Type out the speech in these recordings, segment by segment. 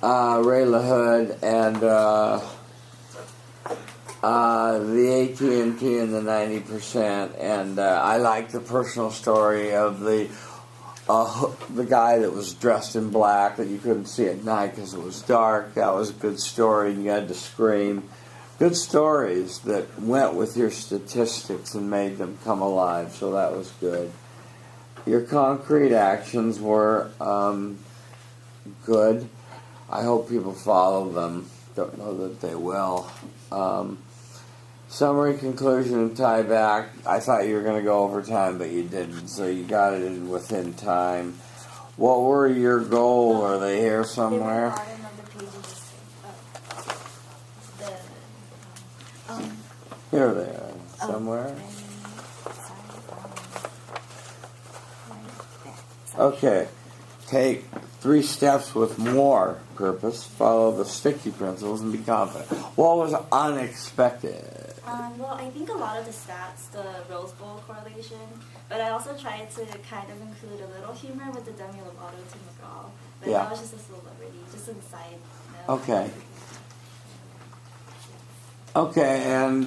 Ray LaHood and the AT&T and the 90%, and I like the personal story of the guy that was dressed in black that you couldn't see at night because it was dark. That was a good story, and you had to scream. Good stories that went with your statistics and made them come alive, so that was good. Your concrete actions were good. I hope people follow them. Don't know that they will. Summary, conclusion, and tie back. I thought you were going to go over time, but you didn't, so you got it in within time. What were your goals? Are they here somewhere? Here they are, somewhere. Okay. Take 3 steps with more purpose. Follow the sticky principles and be confident. What was unexpected? Well, I think a lot of the stats, the Rose Bowl correlation, but I also tried to kind of include a little humor with the Demi Lovato to McGraw. But that was just a celebrity, just a side note. Okay. Okay, and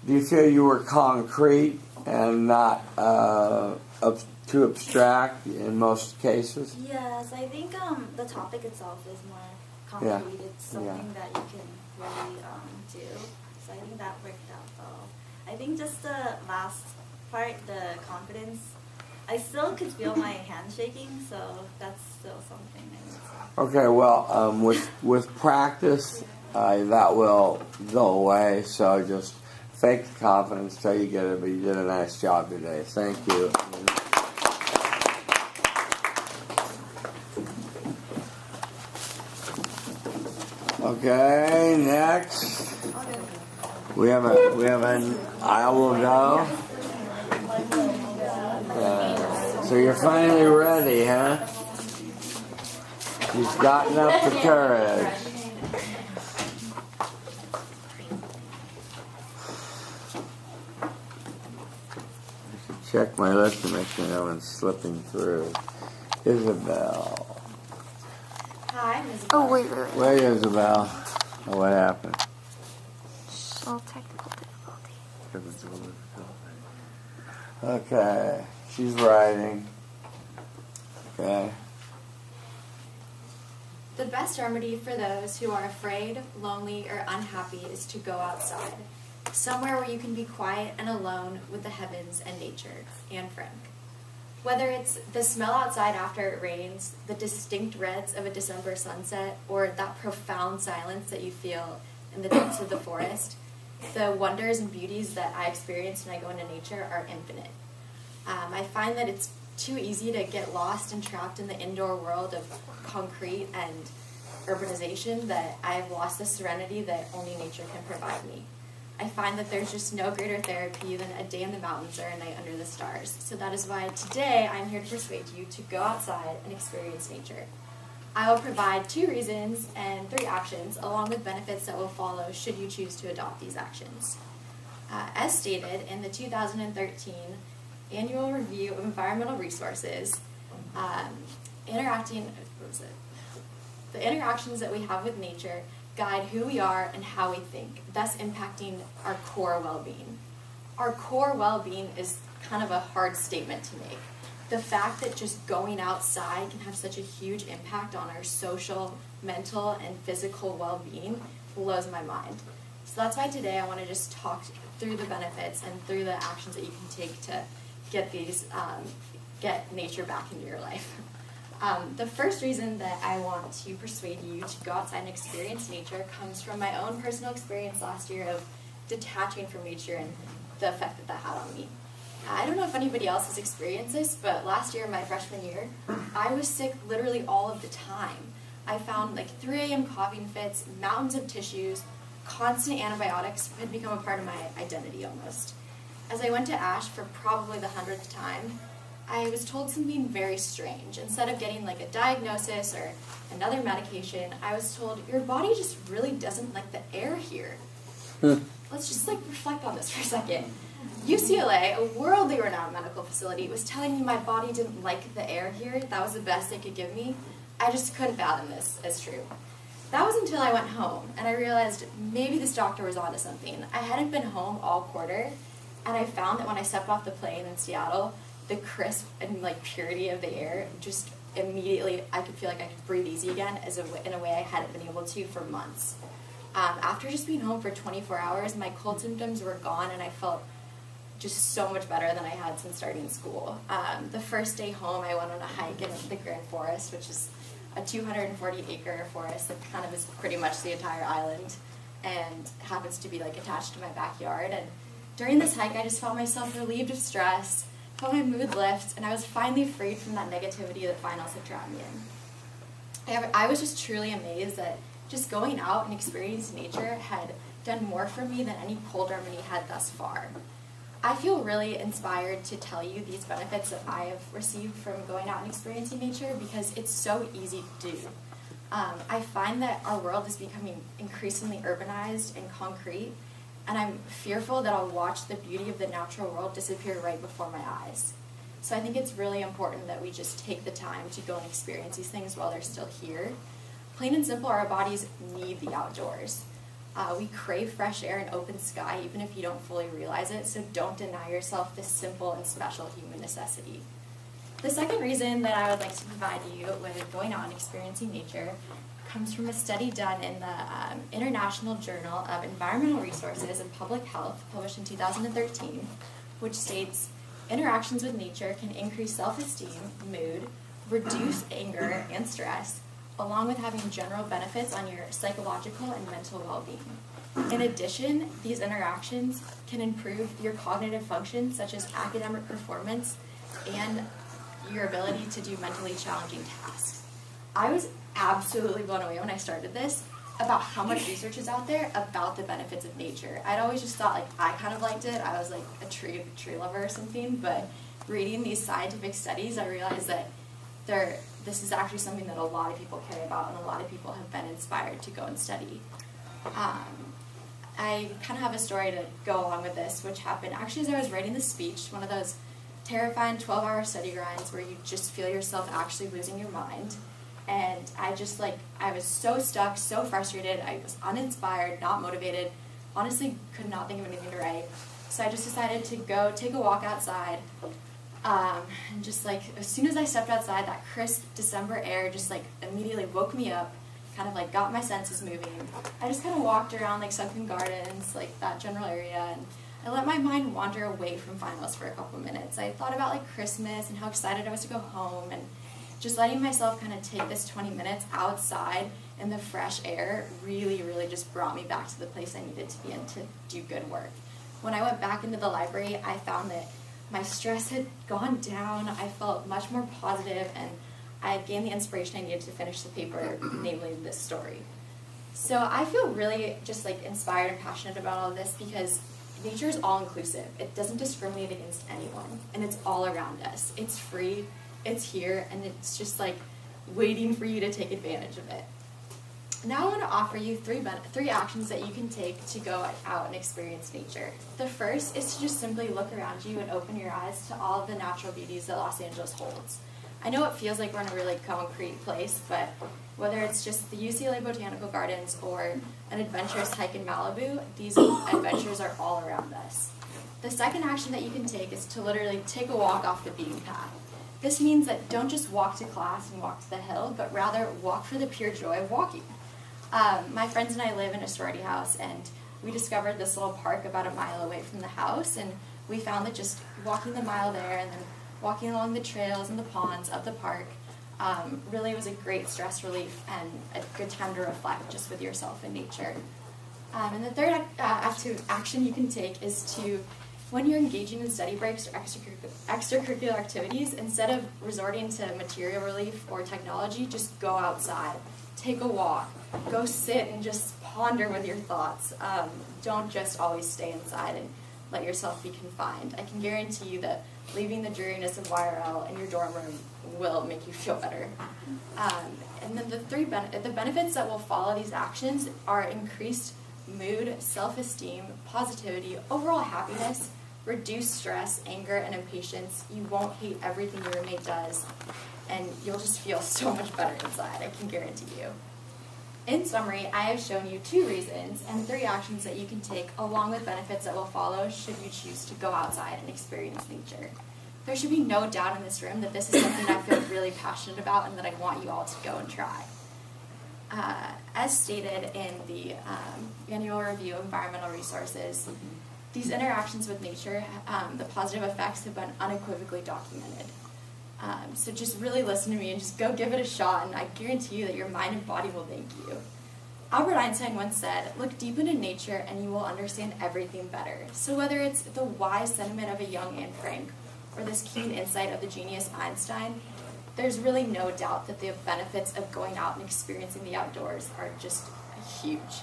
do you feel you were concrete and not too abstract in most cases? Yes, I think the topic itself is more concrete. It's something that you can really do. So I think that worked out well. I think just the last part, the confidence, I still could feel my hand shaking, so that's still something I need to. Okay, well, with practice, that will go away, so just fake the confidence till you get it, but you did a nice job today. Thank you. Okay, next. We have an I will go. So you're finally ready, huh? You've gotten up the courage. I should check my list to make sure no one's slipping through. Isabel. Hi, I'm Isabel. Oh, wait. Wait, Isabel. Oh, what happened? All technical difficulty. Okay. She's writing. Okay. The best remedy for those who are afraid, lonely, or unhappy is to go outside. Somewhere where you can be quiet and alone with the heavens and nature. Anne Frank. Whether it's the smell outside after it rains, the distinct reds of a December sunset, or that profound silence that you feel in the depths of the forest, the wonders and beauties that I experience when I go into nature are infinite. I find that it's too easy to get lost and trapped in the indoor world of concrete and urbanization that I have lost the serenity that only nature can provide me. I find that there's just no greater therapy than a day in the mountains or a night under the stars. So that is why today I'm here to persuade you to go outside and experience nature. I will provide 2 reasons and 3 actions, along with benefits that will follow should you choose to adopt these actions. As stated in the 2013 Annual Review of Environmental Resources, the interactions that we have with nature guide who we are and how we think, thus impacting our core well-being. Our core well-being is kind of a hard statement to make. The fact that just going outside can have such a huge impact on our social, mental, and physical well-being blows my mind. So that's why today I want to just talk through the benefits and through the actions that you can take to get nature back into your life. The first reason that I want to persuade you to go outside and experience nature comes from my own personal experience last year of detaching from nature and the effect that that had on me. I don't know if anybody else has experienced this, but last year, my freshman year, I was sick literally all of the time. I found like 3 a.m. coughing fits, mountains of tissues, constant antibiotics had become a part of my identity almost. As I went to ASH for probably the 100th time, I was told something very strange. Instead of getting like a diagnosis or another medication, I was told, your body just really doesn't like the air here. Let's just like reflect on this for a second. UCLA, a worldly renowned medical facility, was telling me my body didn't like the air here. That was the best they could give me. I just couldn't fathom this as true. That was until I went home, and I realized maybe this doctor was onto something. I hadn't been home all quarter, and I found that when I stepped off the plane in Seattle, the crisp and like purity of the air, just immediately I could feel like I could breathe easy again in a way I hadn't been able to for months. After just being home for 24 hours, my cold symptoms were gone, and I felt just so much better than I had since starting school. The first day home, I went on a hike in the Grand Forest, which is a 240-acre forest that kind of is pretty much the entire island and happens to be like attached to my backyard. And during this hike, I just felt myself relieved of stress, felt my mood lift, and I was finally freed from that negativity that finals had trapped me in. I was just truly amazed that just going out and experiencing nature had done more for me than any cold remedy had thus far. I feel really inspired to tell you these benefits that I have received from going out and experiencing nature because it's so easy to do. I find that our world is becoming increasingly urbanized and concrete, and I'm fearful that I'll watch the beauty of the natural world disappear right before my eyes. So I think it's really important that we just take the time to go and experience these things while they're still here. Plain and simple, our bodies need the outdoors. We crave fresh air and open sky even if you don't fully realize it, so don't deny yourself this simple and special human necessity. The second reason that I would like to provide you with going out and experiencing nature comes from a study done in the International Journal of Environmental Resources and Public Health, published in 2013, which states, interactions with nature can increase self-esteem, mood, reduce anger and stress, along with having general benefits on your psychological and mental well-being. In addition, these interactions can improve your cognitive functions, such as academic performance and your ability to do mentally challenging tasks. I was absolutely blown away when I started this about how much research is out there about the benefits of nature. I'd always just thought like I kind of liked it. I was like a tree lover or something, but reading these scientific studies, I realized that this is actually something that a lot of people care about and a lot of people have been inspired to go and study. I kind of have a story to go along with this, which happened actually as I was writing the speech, one of those terrifying 12-hour study grinds where you just feel yourself actually losing your mind. And I was so stuck, so frustrated, I was uninspired, not motivated, honestly could not think of anything to write. So I just decided to go take a walk outside. And just like, as soon as I stepped outside, that crisp December air just like immediately woke me up, kind of like got my senses moving. I just kind of walked around like Sunken Gardens, like that general area, and I let my mind wander away from finals for a couple minutes. I thought about like Christmas and how excited I was to go home, and just letting myself kind of take this 20 minutes outside in the fresh air really, really just brought me back to the place I needed to be in to do good work. When I went back into the library, I found that my stress had gone down, I felt much more positive, and I had gained the inspiration I needed to finish the paper, namely this story. So I feel really just like inspired and passionate about all of this because nature is all-inclusive. It doesn't discriminate against anyone, and it's all around us. It's free, it's here, and it's just like waiting for you to take advantage of it. Now I want to offer you three actions that you can take to go out and experience nature. The first is to just simply look around you and open your eyes to all of the natural beauties that Los Angeles holds. I know it feels like we're in a really concrete place, but whether it's just the UCLA Botanical Gardens or an adventurous hike in Malibu, these adventures are all around us. The second action that you can take is to literally take a walk off the beaten path. This means that don't just walk to class and walk to the hill, but rather walk for the pure joy of walking. My friends and I live in a sorority house, and we discovered this little park about a mile away from the house, and we found that just walking the mile there and then walking along the trails and the ponds of the park really was a great stress relief and a good time to reflect just with yourself and nature. And the third action you can take is to, when you're engaging in study breaks or extracurricular activities, instead of resorting to material relief or technology, just go outside, take a walk, go sit and just ponder with your thoughts. Don't just always stay inside and let yourself be confined. I can guarantee you that leaving the dreariness of YRL in your dorm room will make you feel better. And then the benefits that will follow these actions are increased mood, self-esteem, positivity, overall happiness, reduced stress, anger, and impatience. You won't hate everything your roommate does. and you'll just feel so much better inside, I can guarantee you. In summary, I have shown you 2 reasons and 3 actions that you can take along with benefits that will follow should you choose to go outside and experience nature. There should be no doubt in this room that this is something I feel really passionate about and that I want you all to go and try. As stated in the annual review of environmental resources, these interactions with nature, the positive effects have been unequivocally documented. So just really listen to me and just go give it a shot, and I guarantee you that your mind and body will thank you. Albert Einstein once said, "Look deep into nature and you will understand everything better." So whether it's the wise sentiment of a young Anne Frank or this keen insight of the genius Einstein, there's really no doubt that the benefits of going out and experiencing the outdoors are just huge.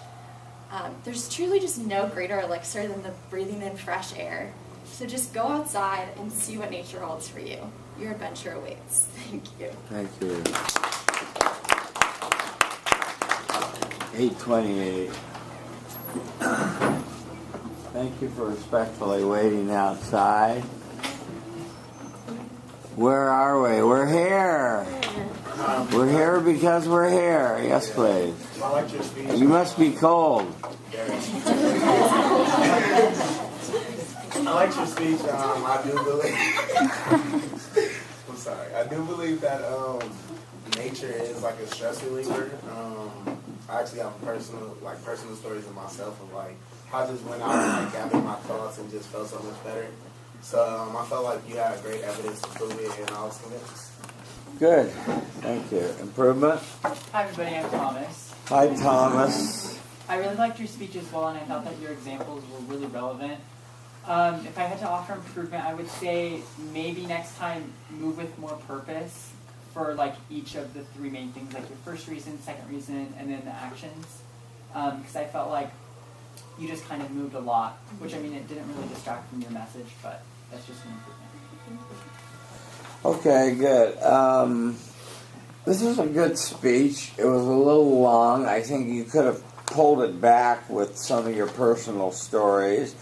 There's truly just no greater elixir than the breathing in fresh air. So just go outside and see what nature holds for you. Your adventure awaits. Thank you. Thank you. 8:28. Thank you for respectfully waiting outside. Where are we? We're here. We're here because we're here. Yes, please. You must be cold. I like your speech. I do believe. I'm sorry. I do believe that nature is like a stress reliever. I actually have personal stories of myself of like how I just went out and like gathered my thoughts and just felt so much better. So I felt like you had great evidence to prove it, and I was convinced. Good. Thank you. Improvement? Hi everybody, I'm Thomas. Hi, Thomas. I really liked your speech as well, and I thought that your examples were really relevant. If I had to offer improvement, I would say maybe next time move with more purpose for like each of the 3 main things, like your first reason, second reason, and then the actions. Because I felt like you just kind of moved a lot, which I mean it didn't really distract from your message, but that's just an improvement. Okay, good. This was a good speech. It was a little long. I think you could have pulled it back with some of your personal stories.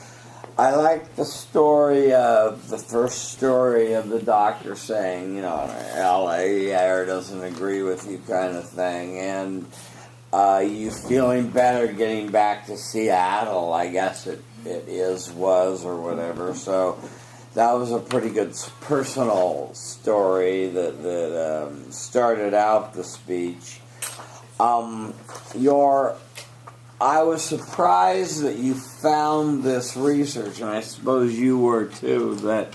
I like the story of the first story of the doctor saying, you know, LA air doesn't agree with you kind of thing, and you feeling better getting back to Seattle, I guess it was, or whatever. So that was a pretty good personal story that started out the speech. I was surprised that you found this research, and I suppose you were too, that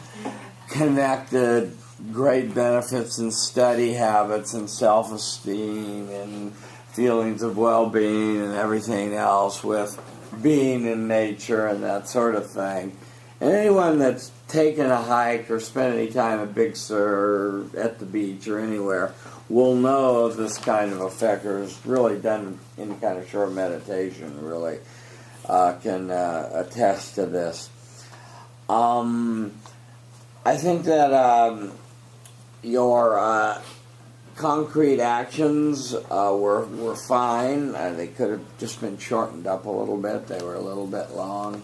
connected great benefits in study habits and self-esteem and feelings of well-being and everything else with being in nature and that sort of thing. And anyone that's taken a hike or spent any time at Big Sur or at the beach or anywhere will know of this kind of effect, or has really done any kind of short meditation, really can attest to this. I think that your concrete actions were fine. They could have just been shortened up a little bit. They were a little bit long.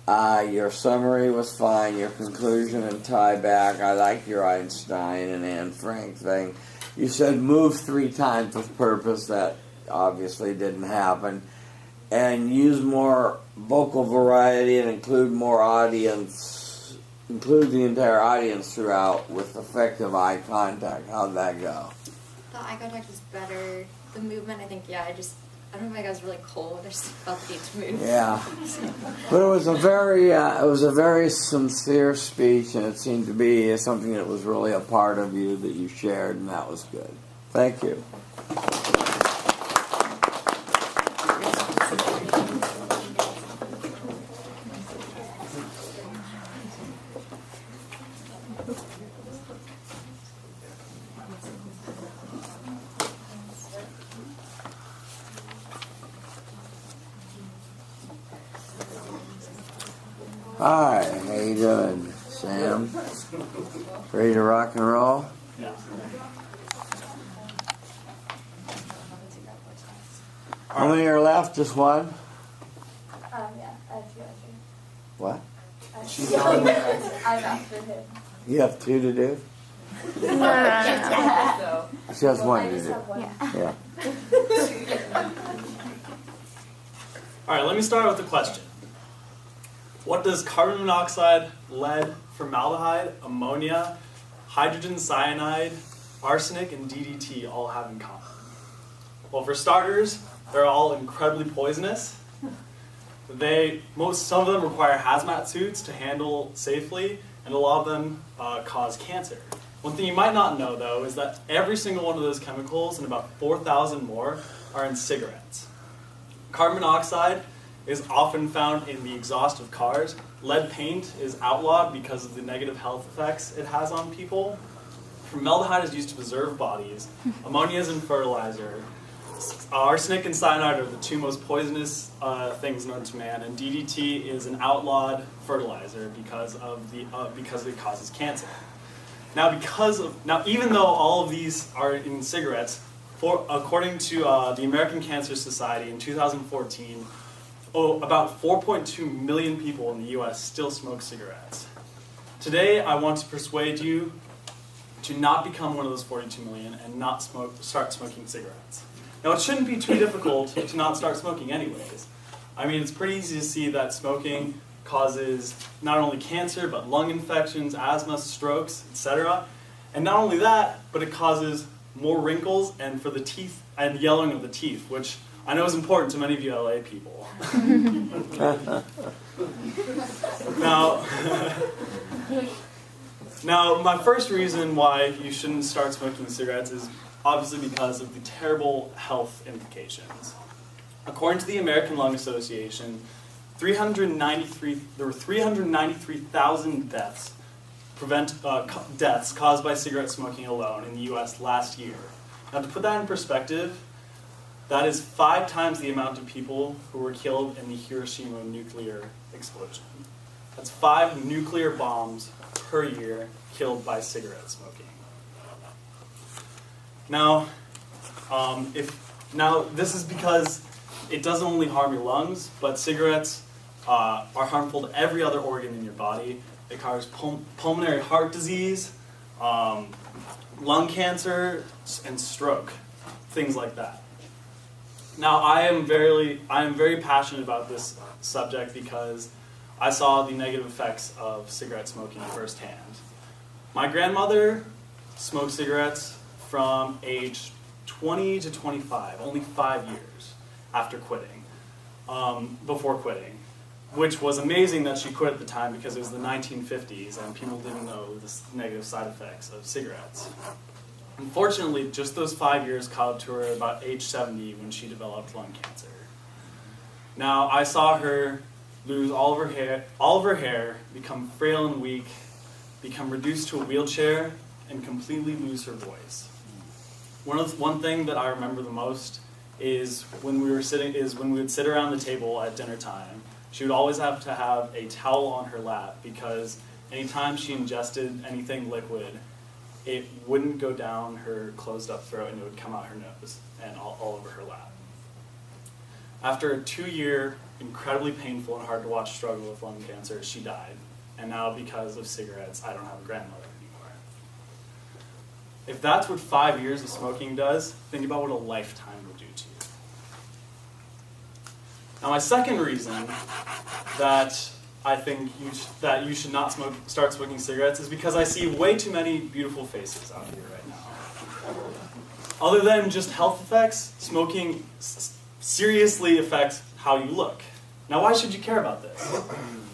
Your summary was fine. Your conclusion and tie back. I like your Einstein and Anne Frank thing. You said move 3 times with purpose. That obviously didn't happen. And use more vocal variety and include more audience. Include the entire audience throughout with effective eye contact. How'd that go? The eye contact was better. The movement, I think, I don't know if I was really cold. I just felt the need to move. Yeah, but it was a very sincere speech, and it seemed to be something that was really a part of you that you shared, and that was good. Thank you. Hi, how you doing, Sam? Ready to rock and roll? Yeah. How many are left? Just one? Yeah, I have 2 after. What? I've after him. You have 2 to do? No. She has one to do. Yeah. Yeah. All right, let me start with the question. What does carbon monoxide, lead, formaldehyde, ammonia, hydrogen cyanide, arsenic, and DDT all have in common? Well, for starters, they're all incredibly poisonous. Some of them require hazmat suits to handle safely, and a lot of them cause cancer. One thing you might not know, though, is that every single one of those chemicals, and about 4,000 more, are in cigarettes. Carbon monoxide is often found in the exhaust of cars. Lead paint is outlawed because of the negative health effects it has on people. Formaldehyde is used to preserve bodies. Ammonia is in fertilizer. Arsenic and cyanide are the two most poisonous things known to man, and DDT is an outlawed fertilizer because it causes cancer. Now, even though all of these are in cigarettes, according to the American Cancer Society in 2014, about 4.2 million people in the U.S. still smoke cigarettes. Today, I want to persuade you to not become one of those 42 million and not start smoking cigarettes. Now, it shouldn't be too difficult to not start smoking anyways. I mean, it's pretty easy to see that smoking causes not only cancer, but lung infections, asthma, strokes, etc. And not only that, but it causes more wrinkles and for the teeth and yellowing of the teeth, which I know is important to many of you LA people. Now, my first reason why you shouldn't start smoking cigarettes is obviously because of the terrible health implications. According to the American Lung Association, there were 393,000 deaths caused by cigarette smoking alone in the U.S. last year. Now, to put that in perspective, that is 5 times the amount of people who were killed in the Hiroshima nuclear explosion. That's 5 nuclear bombs per year killed by cigarette smoking. Now, this is because it doesn't only harm your lungs, but cigarettes are harmful to every other organ in your body. They cause pulmonary heart disease, lung cancer, and stroke, things like that. Now, I am very passionate about this subject because I saw the negative effects of cigarette smoking firsthand. My grandmother smoked cigarettes from age 20 to 25, only 5 years after quitting, before quitting, which was amazing that she quit at the time because it was the 1950s and people didn't know the negative side effects of cigarettes. Unfortunately, just those 5 years caught up to her about age 70 when she developed lung cancer. Now, I saw her lose all of her hair, become frail and weak, become reduced to a wheelchair, and completely lose her voice. One thing that I remember the most is when we would sit around the table at dinner time. She would always have to have a towel on her lap because anytime she ingested anything liquid, it wouldn't go down her closed up throat and it would come out her nose and all over her lap. After a 2-year, incredibly painful and hard to watch struggle with lung cancer, she died. And now because of cigarettes, I don't have a grandmother anymore. If that's what 5 years of smoking does, think about what a lifetime will do to you. Now, my second reason that I think you should not start smoking cigarettes is because I see way too many beautiful faces out here right now. Other than just health effects, smoking seriously affects how you look. Now, why should you care about this?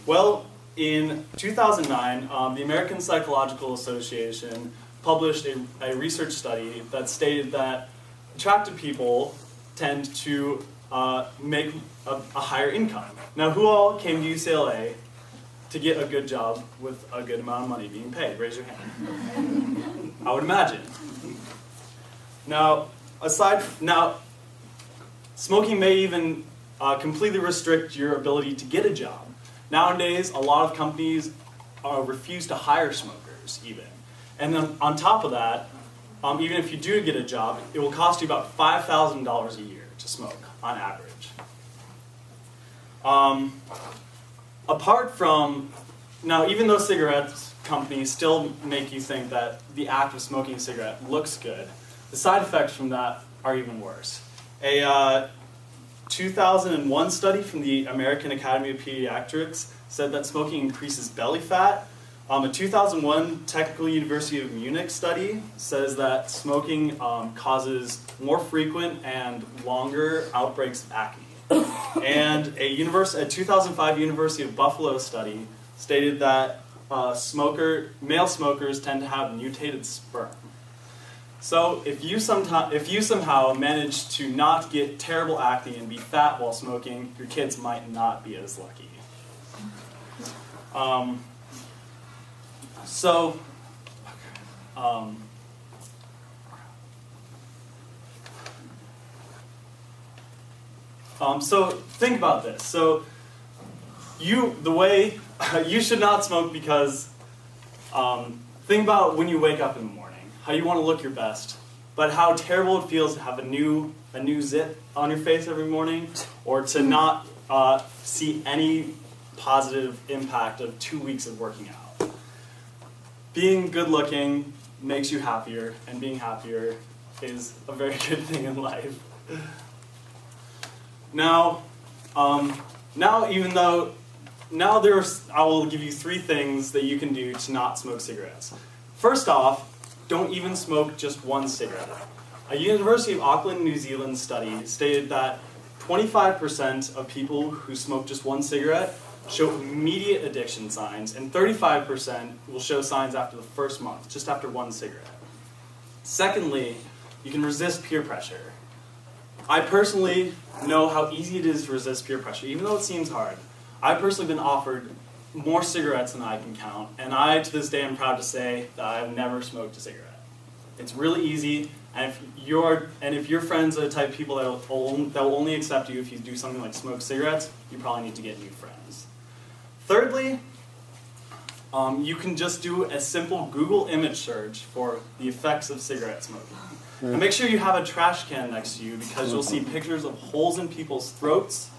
Well, in 2009, the American Psychological Association published a research study that stated that attractive people tend to make a higher income. Now, who all came to UCLA to get a good job with a good amount of money being paid? Raise your hand. I would imagine. Now, smoking may even completely restrict your ability to get a job. Nowadays, a lot of companies refuse to hire smokers even. And then on top of that, even if you do get a job, it will cost you about $5,000 a year to smoke on average. Apart from, now even though cigarettes companies still make you think that the act of smoking a cigarette looks good. The side effects from that are even worse. A 2001 study from the American Academy of Pediatrics said that smoking increases belly fat. A 2001 Technical University of Munich study says that smoking causes more frequent and longer outbreaks of acne. And a 2005 University of Buffalo study stated that male smokers tend to have mutated sperm. So if you somehow manage to not get terrible acne and be fat while smoking, your kids might not be as lucky. So think about this. So you should not smoke because think about when you wake up in the morning, how you want to look your best, but how terrible it feels to have a new zit on your face every morning, or to not see any positive impact of 2 weeks of working out. Being good looking makes you happier, and being happier is a very good thing in life. Now I will give you 3 things that you can do to not smoke cigarettes. First off, don't even smoke just one cigarette. A University of Auckland, New Zealand study stated that 25% of people who smoke just one cigarette show immediate addiction signs, and 35% will show signs after the first month, just after one cigarette. Secondly, you can resist peer pressure. I personally know how easy it is to resist peer pressure, even though it seems hard. I've personally been offered more cigarettes than I can count, and I, to this day, am proud to say that I've never smoked a cigarette. It's really easy, and if your friends are the type of people that will only accept you if you do something like smoke cigarettes, you probably need to get new friends. Thirdly, you can just do a simple Google image search for the effects of cigarette smoking. And make sure you have a trash can next to you, because you'll see pictures of holes in people's throats,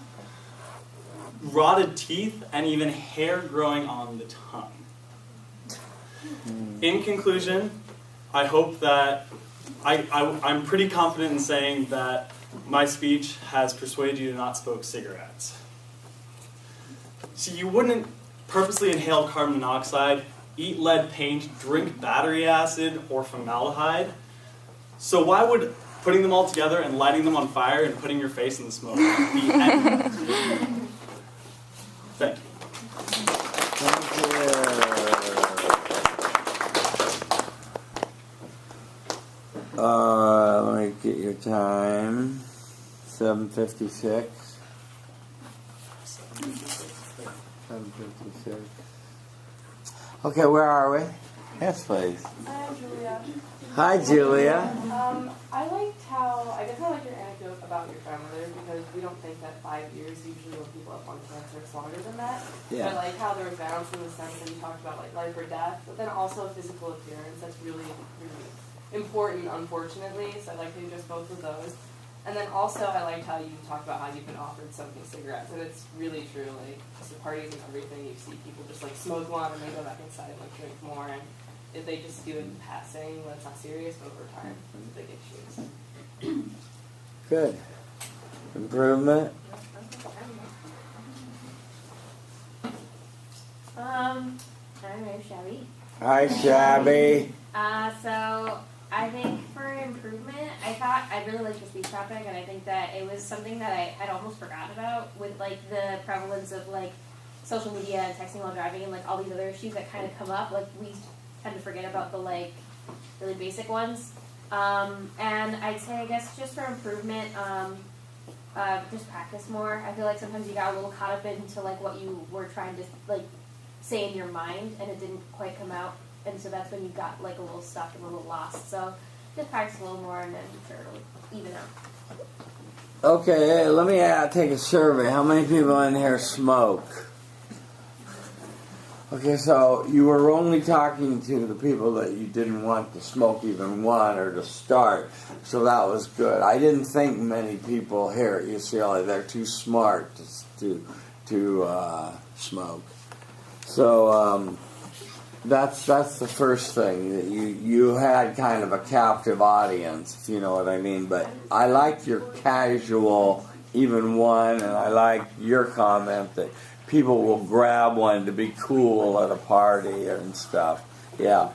rotted teeth, and even hair growing on the tongue. In conclusion, I hope that I'm pretty confident in saying that my speech has persuaded you to not smoke cigarettes. So you wouldn't purposely inhale carbon monoxide, eat lead paint, drink battery acid, or formaldehyde. So why would putting them all together and lighting them on fire and putting your face in the smoke be any? Thank you. Let me get your time. 7:56. 7:56. Okay, where are we? Yes, please. Hi, Julia. Hi, Julia. I liked how, I guess I like your anecdote about your grandmother, because we don't think that 5 years, usually when people have lung cancer, it's longer than that. Yeah. But I like how there was balance in the sense that you talked about like life or death, but then also physical appearance. That's really, really important, unfortunately. So I like how you just both of those. And then also I liked how you talked about how you've been offered smoking cigarettes, and it's really true. Like, just the parties and everything, you see people just like smoke one and they go back inside and like drink more, and if they just do it in passing, when it's not serious, but over time, it's big issues. Good. Improvement? I'm very shabby. Hi, Shabby. So I think for improvement, I really like the speech topic, and I think that it was something that I had almost forgotten about with like the prevalence of like social media and texting while driving and like all these other issues that kind of come up. Like we tend to forget about the like really basic ones. And I'd say, I guess, just for improvement, just practice more. I feel like sometimes you got a little caught up into like what you were trying to like say in your mind, and it didn't quite come out, and so that's when you got like a little stuck and a little lost. So just practice a little more, and then I'm sure it'll even out. Okay, hey, let me take a survey. How many people in here smoke? Okay, so you were only talking to the people that you didn't want to smoke even one or to start, so that was good. I didn't think many people here at UCLA, they're too smart to smoke. So that's the first thing, that you had kind of a captive audience, if you know what I mean. But I like your casual, even one, and I like your comment that people will grab one to be cool at a party and stuff. Yeah.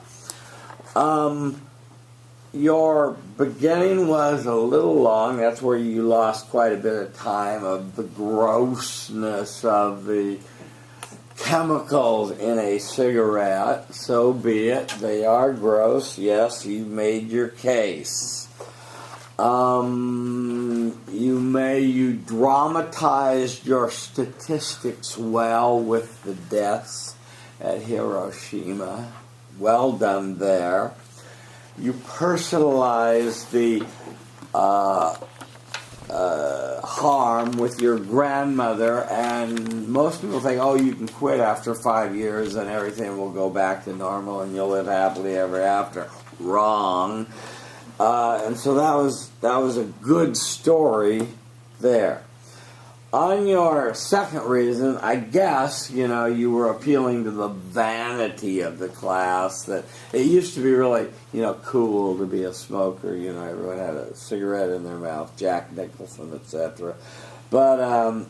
Your beginning was a little long. That's where you lost quite a bit of time of the grossness of the chemicals in a cigarette. So be it. They are gross. Yes, you made your case. You dramatized your statistics well with the deaths at Hiroshima. Well done there. You personalized the harm with your grandmother, and most people think, oh, you can quit after 5 years and everything will go back to normal and you'll live happily ever after. Wrong. And so that was a good story there. On your second reason, I guess, you were appealing to the vanity of the class, that it used to be really, cool to be a smoker. Everyone had a cigarette in their mouth, Jack Nicholson, etc. But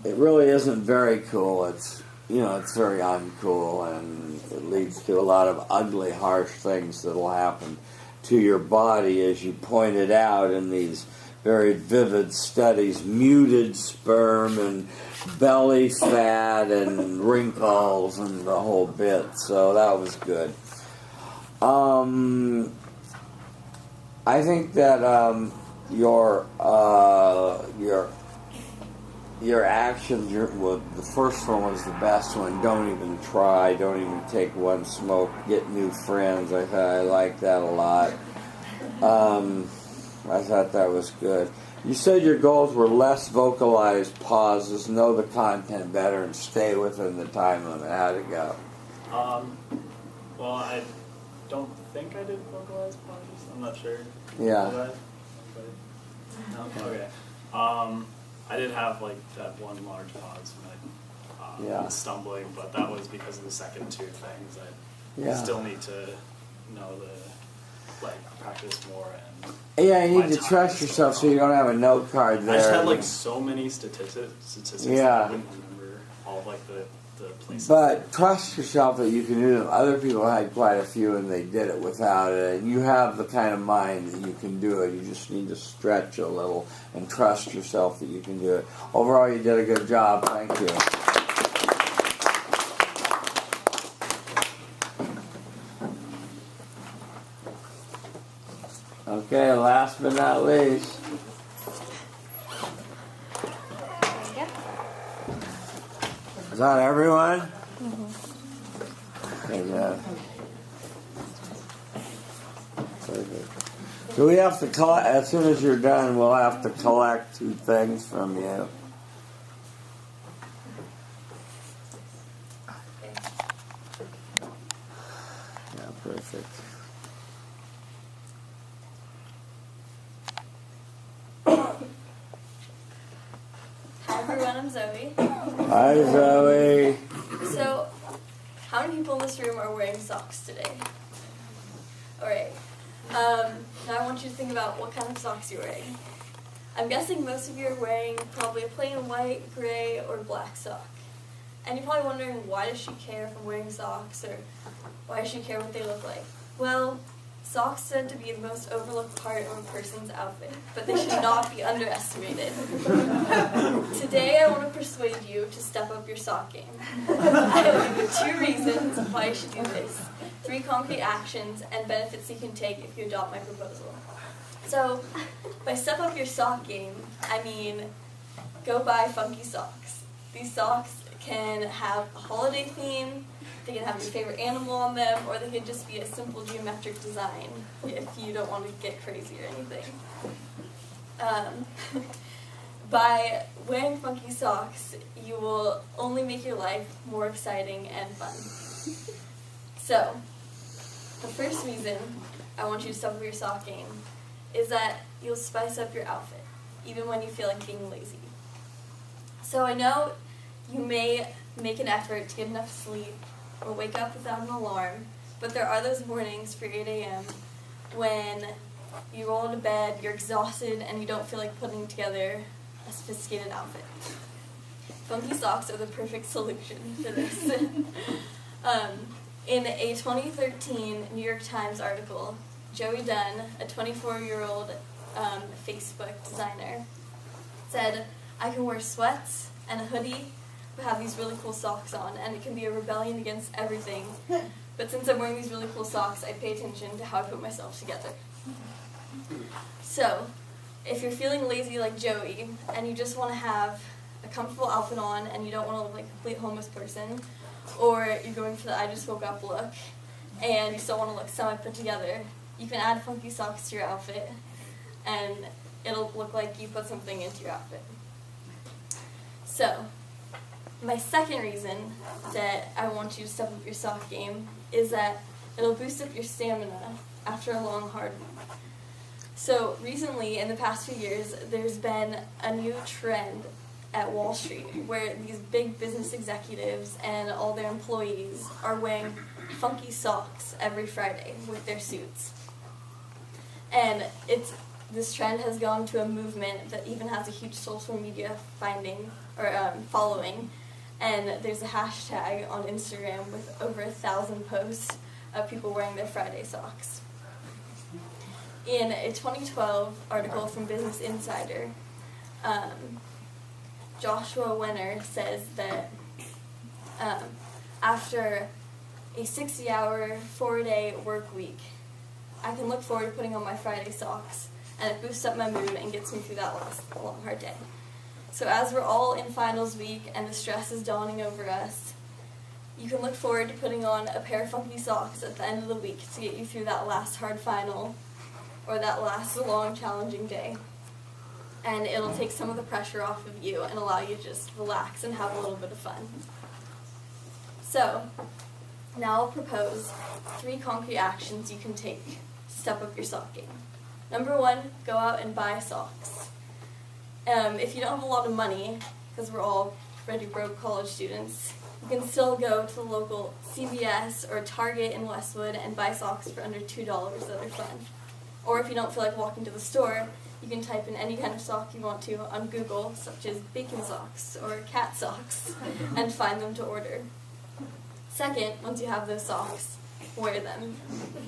it really isn't very cool. It's, it's very uncool, and it leads to a lot of ugly, harsh things that will happen to your body, as you pointed out in these very vivid studies, muted sperm and belly fat and wrinkles and the whole bit. So that was good. I think that your actions, the first one was the best one. Don't even try. Don't even take one smoke. Get new friends. I like that a lot. I thought that was good. You said your goals were less vocalized pauses, know the content better, and stay within the time limit. How'd it go? Well, I don't think I did vocalized pauses. I'm not sure. Yeah. No? Okay. I did have that one large pause when I was stumbling, but that was because of the second two things. I still need to know practice more and you need to trust yourself so you don't have a note card there. I just had so many statistics that I wouldn't remember all of the places. But trust yourself that you can do them. Other people had quite a few and they did it without it, and you have the kind of mind that you can do it. You just need to stretch a little and trust yourself that you can do it. Overall, you did a good job. Thank you. Okay, last but not least. Is that everyone? Mm-hmm. Okay, good. So we have to collect, as soon as you're done, we'll have to collect 2 things from you. Yeah, perfect. Hi everyone, I'm Zoe. Hi Zoe. So, how many people in this room are wearing socks today? Alright. Now I want you to think about what kind of socks you're wearing. I'm guessing most of you are wearing probably a plain white, gray, or black sock. And you're probably wondering, why does she care if I'm wearing socks, or why does she care what they look like? Well, socks tend to be the most overlooked part of a person's outfit, but they should not be underestimated. Today I want to persuade you to step up your sock game. I will give you 2 reasons why you should do this, 3 concrete actions, and benefits you can take if you adopt my proposal. So, by step up your sock game, I mean go buy funky socks. These socks can have a holiday theme, they can have your favorite animal on them, or they could just be a simple geometric design if you don't want to get crazy or anything. By wearing funky socks, you will only make your life more exciting and fun. So, the first reason I want you to step up your sock game is that you'll spice up your outfit, even when you feel like being lazy. So I know you may make an effort to get enough sleep or wake up without an alarm, but there are those mornings for 8 a.m. when you roll into bed, you're exhausted, and you don't feel like putting together a sophisticated outfit. Funky socks are the perfect solution for this. In a 2013 New York Times article, Joey Dunn, a 24-year-old Facebook designer, said, "I can wear sweats and a hoodie, but have these really cool socks on, and it can be a rebellion against everything. But since I'm wearing these really cool socks, I pay attention to how I put myself together." So, if you're feeling lazy like Joey, and you just want to have a comfortable outfit on, and you don't want to look like a complete homeless person, or you're going for the I just woke up look, and you still want to look semi-put together, you can add funky socks to your outfit, and it'll look like you put something into your outfit. So, my second reason that I want you to step up your sock game is that it'll boost up your stamina after a long, hard week. So, recently, in the past few years, there's been a new trend at Wall Street where these big business executives and all their employees are wearing funky socks every Friday with their suits. And this trend has gone to a movement that even has a huge social media following. And there's a hashtag on Instagram with over 1,000 posts of people wearing their Friday socks. In a 2012 article from Business Insider, Joshua Wenner says that after a 60-hour, 4-day work week, I can look forward to putting on my Friday socks, and it boosts up my mood and gets me through that last long, hard day. So as we're all in finals week and the stress is dawning over us, you can look forward to putting on a pair of funky socks at the end of the week to get you through that last hard final or that last long, challenging day. And it'll take some of the pressure off of you and allow you to just relax and have a little bit of fun. So, now I'll propose 3 concrete actions you can take to step up your sock game. Number 1, go out and buy socks. If you don't have a lot of money, because we're all pretty broke college students, you can still go to the local CVS or Target in Westwood and buy socks for under $2 that are fun. Or if you don't feel like walking to the store, you can type in any kind of sock you want to on Google, such as bacon socks or cat socks, and find them to order. Second, once you have those socks, wear them.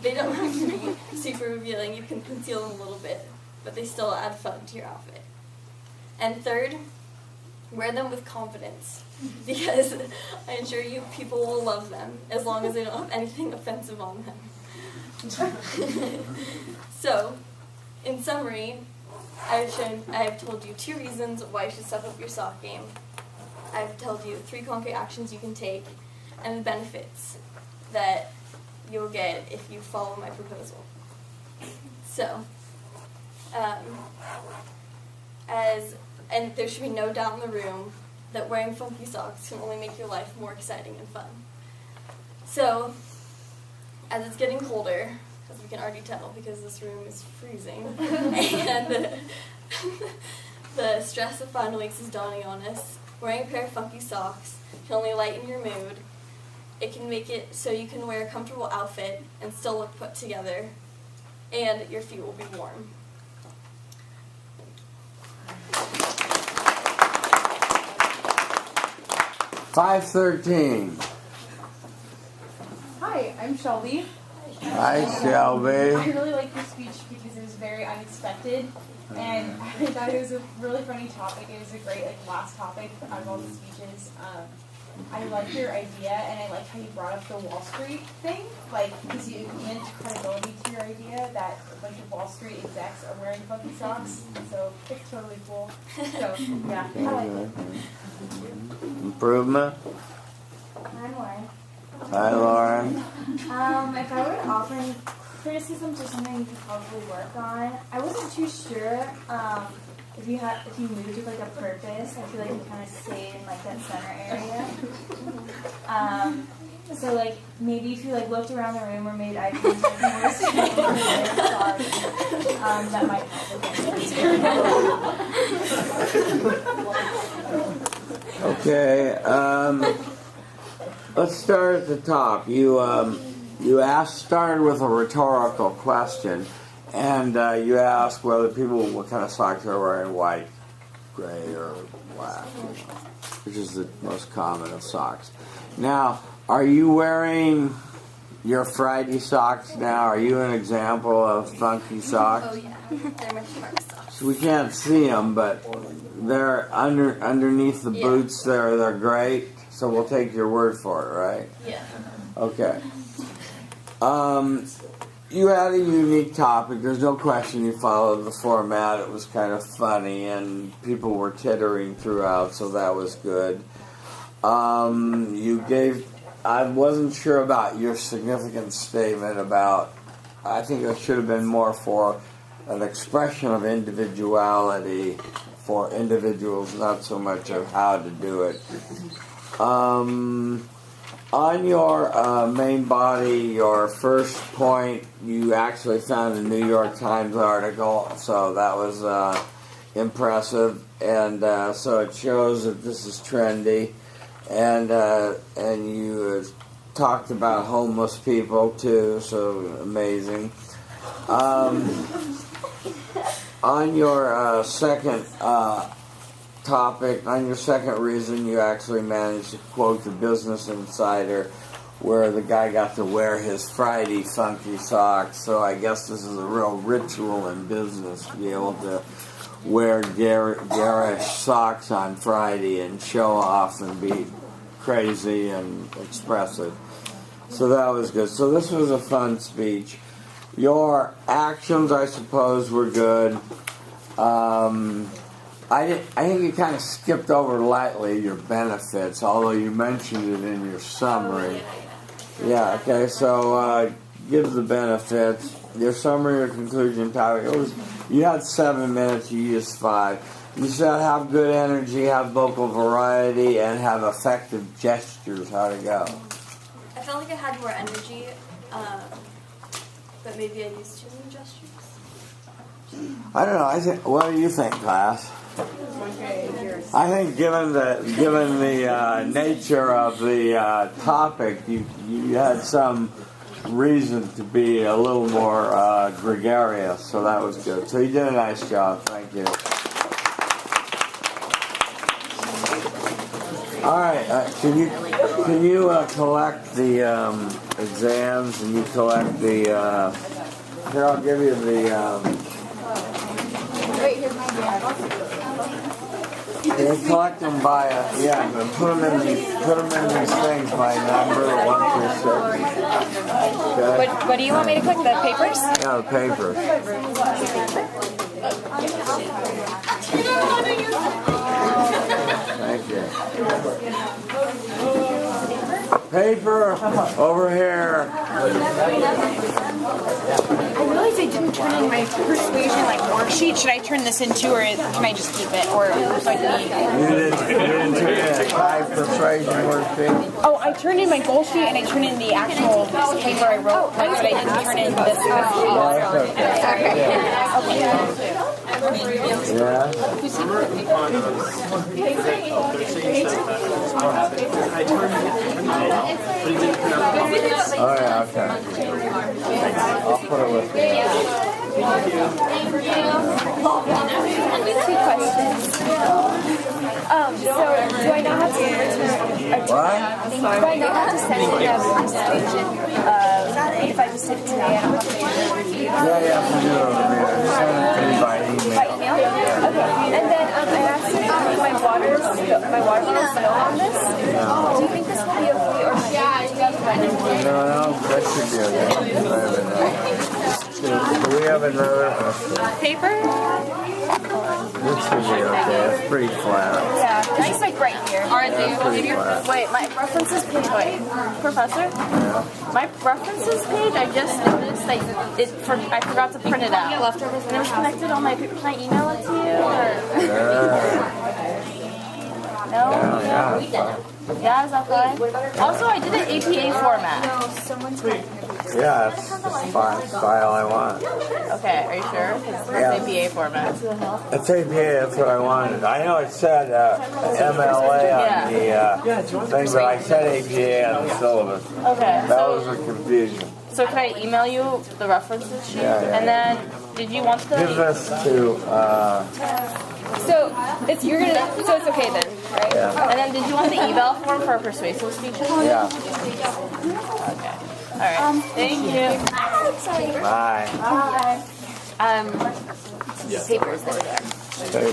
They don't have to be super revealing, you can conceal them a little bit, but they still add fun to your outfit. And third, wear them with confidence, because I assure you people will love them, as long as they don't have anything offensive on them. So, in summary, I have told you 2 reasons why you should step up your sock game. I've told you 3 concrete actions you can take, and the benefits that you'll get if you follow my proposal. So, and there should be no doubt in the room that wearing funky socks can only make your life more exciting and fun. So, as it's getting colder, as we can already tell because this room is freezing, and the stress of final weeks is dawning on us, wearing a pair of funky socks can only lighten your mood. It can make it so you can wear a comfortable outfit and still look put together, and your feet will be warm. 513. Hi, I'm Shelby. Hi, Shelby. I really like your speech because it was very unexpected, and I thought it was a really funny topic. It was a great last topic out of all the speeches. I like your idea, and I like how you brought up the Wall Street thing, because you lent credibility to your idea that a bunch of Wall Street execs are wearing funky socks. So it's totally cool. So yeah, I like it. Improvement. Hi, Lauren. Hi, Lauren. If I were to offer any criticisms or something you could probably work on, I wasn't too sure if you moved with a purpose. I feel like you kind of stayed in that center area. So maybe if you looked around the room or made eye contact more strongly, that might help. Okay. Let's start at the top. You started with a rhetorical question, and you asked whether people, what kind of socks they're wearing, white, gray, or black, which is the most common of socks. Now, are you wearing your Friday socks now? Are you an example of funky socks? Oh yeah, they're my smart socks. We can't see them, but they're underneath the boots. They're great. So we'll take your word for it, right? Yeah. Okay. You had a unique topic. There's no question you followed the format. It was kind of funny, and people were tittering throughout, so that was good. I wasn't sure about your significant statement about, I think it should have been more for an expression of individuality for individuals, not so much of how to do it. On your main body, your first point, you actually found a New York Times article, so that was impressive, and so it shows that this is trendy, and you talked about homeless people too, so amazing. On your second topic, on your second reason, you actually managed to quote the Business Insider, where the guy got to wear his Friday funky socks. So I guess this is a real ritual in business to be able to wear garish socks on Friday and show off and be crazy and expressive. So that was good. So this was a fun speech. Your actions, I suppose, were good. I think you kind of skipped over lightly your benefits, although you mentioned it in your summary. Yeah, okay, so give the benefits. Your summary or conclusion topic, you had 7 minutes, you used 5. You said have good energy, have vocal variety, and have effective gestures. How'd it go? I felt like I had more energy, but maybe I used too many gestures. I don't know. What do you think, class? I think, given the nature of the topic, you had some reason to be a little more gregarious, so that was good. So you did a nice job. Thank you. All right. Can you collect the exams, and you collect the? Here, I'll give you the. Wait, here's my exam. You collect them by and put them in these things by number 1 through 6. Okay. What do you want me to click? The papers? Yeah, the papers. Thank you. Paper over here. I realized I didn't turn in my persuasion worksheet. Should I turn this into, or can I just keep it? Or so I can You didn't turn in a 5 persuasion worksheet? Oh, I turned in my goal sheet and I turned in the actual paper I wrote, but I didn't turn in this worksheet. Oh, that's okay. Yeah. Oh yeah, okay. I'll put it with you. Two questions. So do I not have to return? What? Do I not have to send in a persuasion? If I just did it today, I don't have to do it. Yeah, to do it over here. Send it to me by email. By email? Okay. And then I asked if my water bottle spill on this. Do you think this will be okay, or should I do you have No, that should be okay. Do we have another? paper? This should be okay. It's pretty flat. Yeah, just right here. Are they? Wait, my references page. Wait, Professor? Yeah. My references page, I just noticed I forgot to print it out. And it was connected on my paper. Can I email it to you? Or? No? Yeah. Yeah, is that fine? Also, I did an APA format. No, someone's going to interview. Yeah, that's fine. It's fine all I want. Okay, are you sure? Because Yeah. it's APA format. It's APA, that's what I wanted. I know it said MLA on the thing, but I said APA on the syllabus. Okay, That was a confusion. so can I email you the references sheet? Yeah. And then, did you want the... Give this to, So it's you're gonna. So it's okay then, right? yeah. And then, did you want the eval form for persuasive speeches? Yeah. Okay. All right. Thank you. Bye. Papers, there we go.